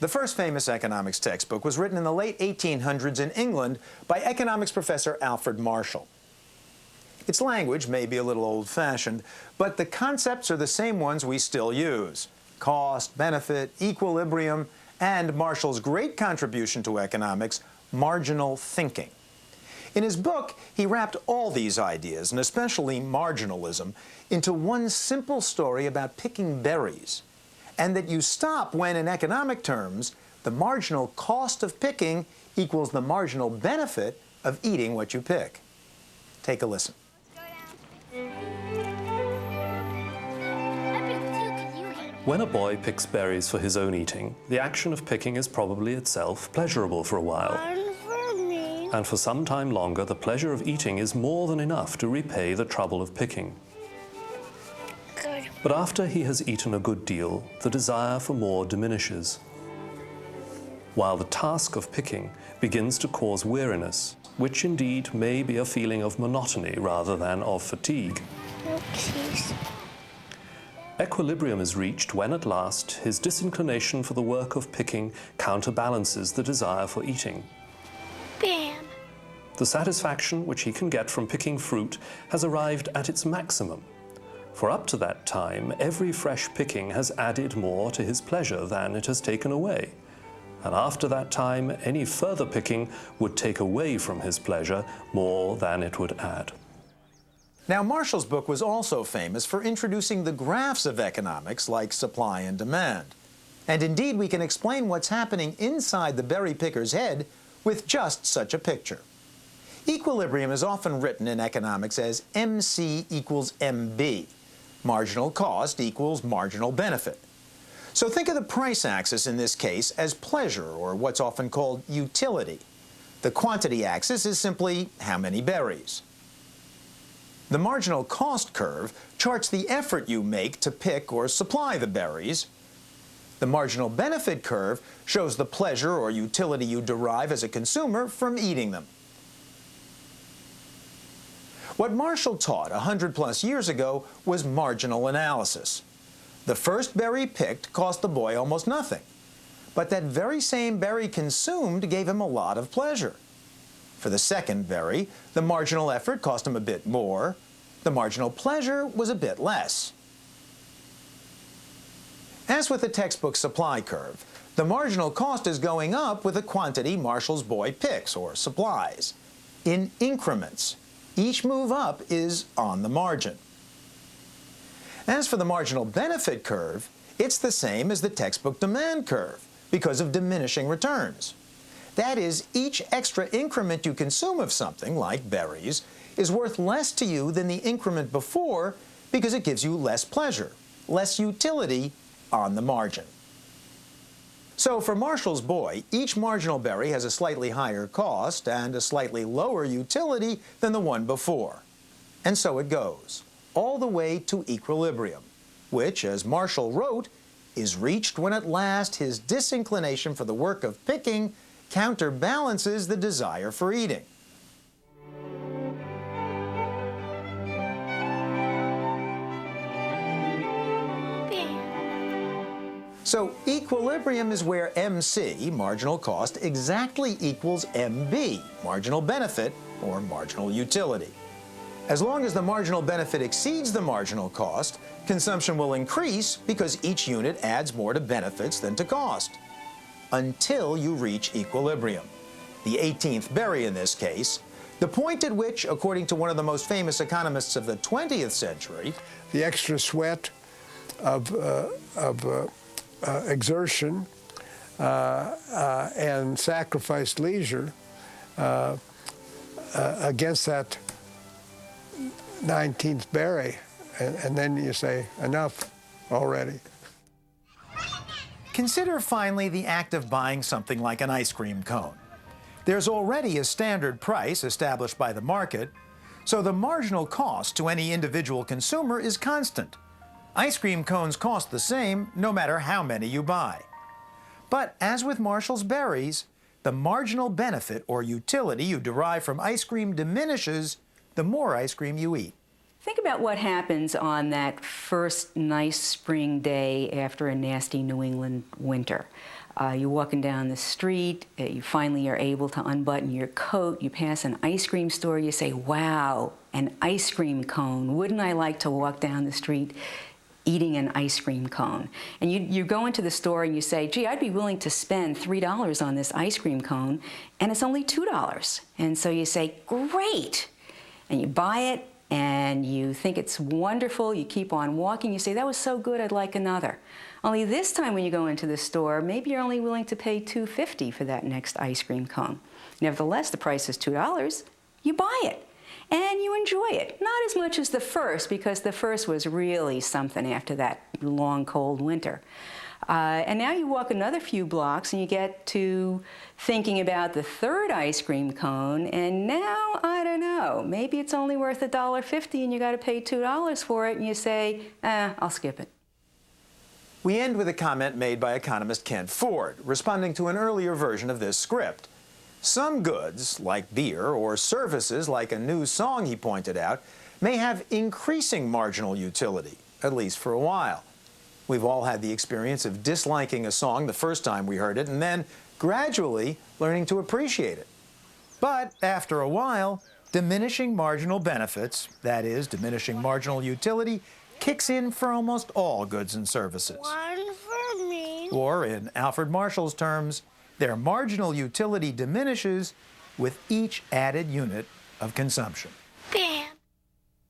The first famous economics textbook was written in the late 1800s in England by economics professor Alfred Marshall. Its language may be a little old-fashioned, but the concepts are the same ones we still use: cost, benefit, equilibrium, and Marshall's great contribution to economics, marginal thinking. In his book, he wrapped all these ideas, and especially marginalism, into one simple story about picking berries, and that you stop when, in economic terms, the marginal cost of picking equals the marginal benefit of eating what you pick. Take a listen. When a boy picks berries for his own eating, the action of picking is probably itself pleasurable for a while. And for some time longer, the pleasure of eating is more than enough to repay the trouble of picking. Good. But after he has eaten a good deal, the desire for more diminishes, while the task of picking begins to cause weariness, which indeed may be a feeling of monotony rather than of fatigue. Oopsies. Equilibrium is reached when at last his disinclination for the work of picking counterbalances the desire for eating. Bam. The satisfaction which he can get from picking fruit has arrived at its maximum, for up to that time every fresh picking has added more to his pleasure than it has taken away, and after that time any further picking would take away from his pleasure more than it would add. Now, Marshall's book was also famous for introducing the graphs of economics like supply and demand. And indeed, we can explain what's happening inside the berry picker's head with just such a picture. Equilibrium is often written in economics as MC equals MB. Marginal cost equals marginal benefit. So think of the price axis in this case as pleasure, or what's often called utility. The quantity axis is simply how many berries. The marginal cost curve charts the effort you make to pick or supply the berries. The marginal benefit curve shows the pleasure or utility you derive as a consumer from eating them. What Marshall taught 100+ years ago was marginal analysis. The first berry picked cost the boy almost nothing, but that very same berry consumed gave him a lot of pleasure. For the second berry, the marginal effort cost him a bit more. The marginal pleasure was a bit less. As with the textbook supply curve, the marginal cost is going up with the quantity Marshall's boy picks or supplies, in increments. Each move up is on the margin. As for the marginal benefit curve, it's the same as the textbook demand curve because of diminishing returns. That is, each extra increment you consume of something, like berries, is worth less to you than the increment before because it gives you less pleasure, less utility on the margin. So for Marshall's boy, each marginal berry has a slightly higher cost and a slightly lower utility than the one before. And so it goes, all the way to equilibrium, which, as Marshall wrote, is reached when at last his disinclination for the work of picking counterbalances the desire for eating. So equilibrium is where MC, marginal cost, exactly equals MB, marginal benefit, or marginal utility. As long as the marginal benefit exceeds the marginal cost, consumption will increase because each unit adds more to benefits than to cost, until you reach equilibrium, the 18th berry in this case, the point at which, according to one of the most famous economists of the 20th century, the extra sweat of exertion and sacrificed leisure against that 19th berry, and then you say, enough already. Consider finally the act of buying something like an ice cream cone. There's already a standard price established by the market, so the marginal cost to any individual consumer is constant. Ice cream cones cost the same no matter how many you buy. But as with Marshall's berries, the marginal benefit or utility you derive from ice cream diminishes the more ice cream you eat. Think about what happens on that first nice spring day after a nasty New England winter. You're walking down the street, you finally are able to unbutton your coat, you pass an ice cream store, you say, wow, an ice cream cone. Wouldn't I like to walk down the street eating an ice cream cone? And you go into the store and you say, gee, I'd be willing to spend $3 on this ice cream cone, and it's only $2. And so you say, great, and you buy it, and you think it's wonderful, you keep on walking, you say, that was so good, I'd like another. Only this time when you go into the store, maybe you're only willing to pay $2.50 for that next ice cream cone. Nevertheless, the price is $2, you buy it, and you enjoy it. Not as much as the first, because the first was really something after that long, cold winter. And now you walk another few blocks and you get to thinking about the third ice cream cone, and now, I don't know, maybe it's only worth $1.50 and you got to pay $2 for it, and you say, I'll skip it. We end with a comment made by economist Kent Ford, responding to an earlier version of this script. Some goods, like beer, or services, like a new song he pointed out, may have increasing marginal utility, at least for a while. We've all had the experience of disliking a song the first time we heard it and then gradually learning to appreciate it. But after a while, diminishing marginal benefits, that is, diminishing marginal utility, kicks in for almost all goods and services. One for me. Or, in Alfred Marshall's terms, their marginal utility diminishes with each added unit of consumption.